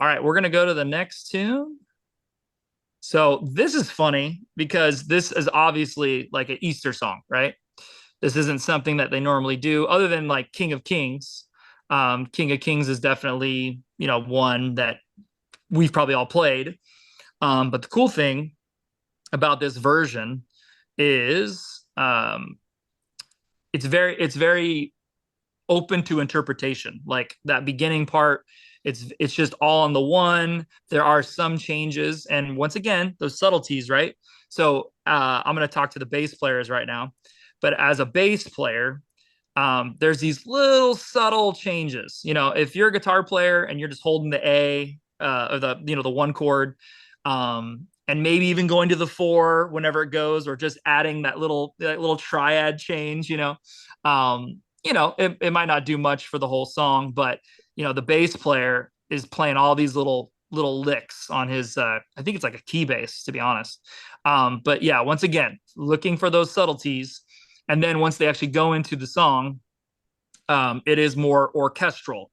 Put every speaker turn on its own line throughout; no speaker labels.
All right, we're gonna go to the next tune. So this is funny because this is obviously like an Easter song, right? This isn't something that they normally do, other than like King of Kings. King of Kings is definitely, one that we've probably all played. But the cool thing about this version is it's very open to interpretation. Like that beginning part, it's just all on the one. There are some changes, and once again, those subtleties, right? So I'm going to talk to the bass players right now. But as a bass player, there's these little subtle changes. If you're a guitar player and you're just holding the A or the one chord, and maybe even going to the four whenever it goes, or just adding that little triad change. It might not do much for the whole song, but the bass player is playing all these little licks on his I think it's like a key bass, to be honest. But yeah, once again, looking for those subtleties. And then once they actually go into the song, it is more orchestral.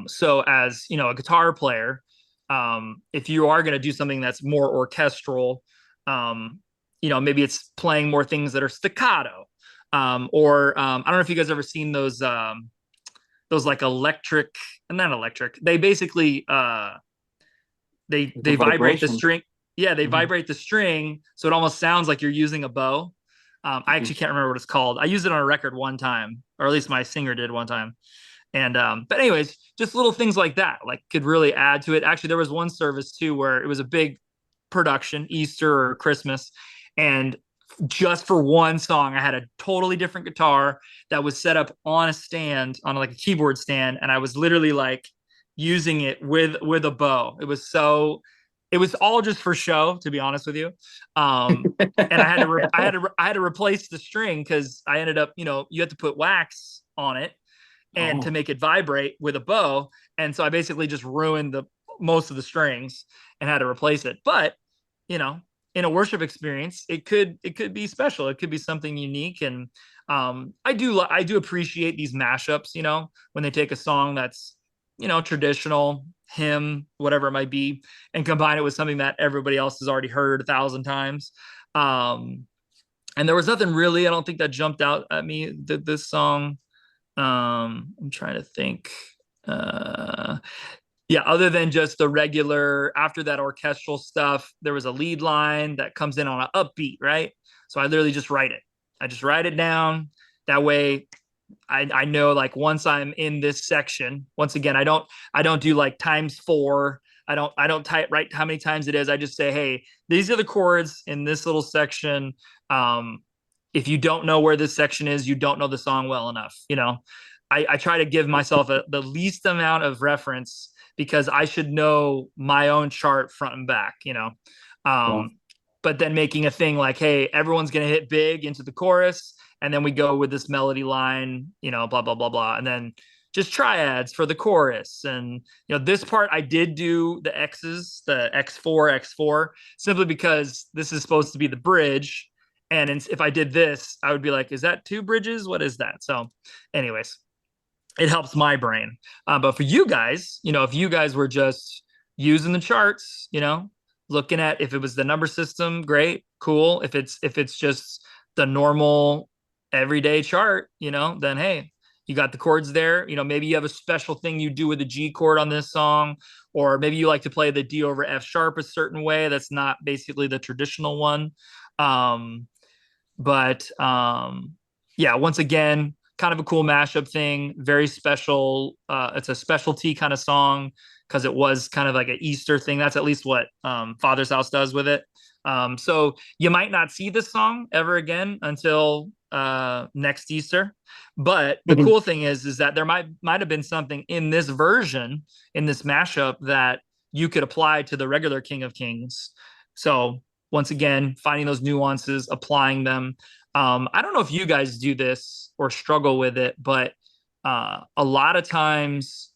So as a guitar player, if you are going to do something that's more orchestral, maybe it's playing more things that are staccato, or I don't know if you guys ever seen those like electric, not electric. They basically
The
they vibrate the
vibration.
string. Yeah, they
Hmm.
vibrate the string, so it almost sounds like you're using a bow. I
Hmm.
actually can't remember what it's called. I used it on a record one time, or at least my singer did one time. And but anyways, just little things like that, like could really add to it. Actually, there was one service too where it was a big production, Easter or Christmas, and just for one song, I had a totally different guitar that was set up on a stand, on like a keyboard stand, and I was literally like using it with a bow. It was all just for show, to be honest with you. Um, and I had to replace the string because I ended up, you had to put wax on it and to
Oh,
make it vibrate with a bow. And so I basically just ruined the most of the strings and had to replace it. But you know, in a worship experience, it could be special. It could be something unique. And I do appreciate these mashups. When they take a song that's traditional hymn, whatever it might be, and combine it with something that everybody else has already heard 1,000 times. Um, and there was nothing really, I don't think, that jumped out at me this song. I'm trying to think. Uh, yeah, other than just the regular, after that orchestral stuff, there was a lead line that comes in on an upbeat, right? So I literally just write it. I just write it down. That way I know, like, once I'm in this section, once again, I don't do like times four. I don't type write how many times it is. I just say, hey, these are the chords in this little section. Um, if you don't know where this section is, you don't know the song well enough. I try to give myself the least amount of reference because I should know my own chart front and back.
well,
Um, but then making a thing like, hey, everyone's gonna hit big into the chorus, and then we go with this melody line, blah blah blah blah, and then just triads for the chorus. And this part I did do the X's, the X4 simply because this is supposed to be the bridge. And if I did this, I would be like, is that two bridges? What is that? So, anyways, it helps my brain. But for you guys, if you guys were just using the charts, looking at if it was the number system, great, cool. If it's just the normal everyday chart, then hey, you got the chords there. Maybe you have a special thing you do with the G chord on this song, or maybe you like to play the D over F sharp a certain way. That's not basically the traditional one. Um, but yeah, once again, kind of a cool mashup thing. Very special. It's a specialty kind of song because it was kind of like an Easter thing. That's at least what Father's House does with it. So you might not see this song ever again until next Easter. But the cool thing is that there might have been something in this version, in this mashup, that you could apply to the regular King of Kings. So once again, finding those nuances, applying them. I don't know if you guys do this or struggle with it, but a lot of times,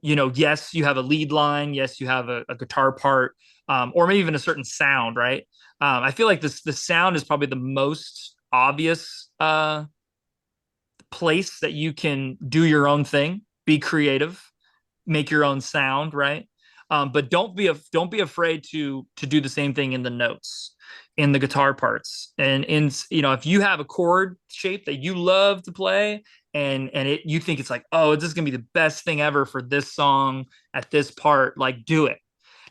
yes, you have a lead line, yes, you have a guitar part, or maybe even a certain sound, right? I feel like the sound is probably the most obvious place that you can do your own thing, be creative. make your own sound, right? But don't be afraid to do the same thing in the notes, in the guitar parts, and in if you have a chord shape that you love to play, and you think it's like, oh, this is gonna be the best thing ever for this song at this part, like do it.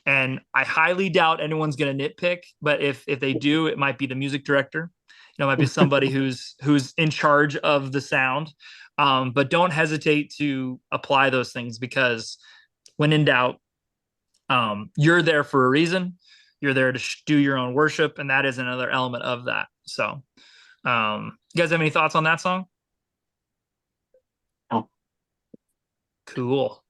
And I highly doubt anyone's going to nitpick, but if they do, it might be the music director. It might be somebody who's in charge of the sound. But don't hesitate to apply those things, because when in doubt, you're there for a reason. You're there to do your own worship, and that is another element of that. So, you guys have any thoughts on that song?
Oh.
Cool.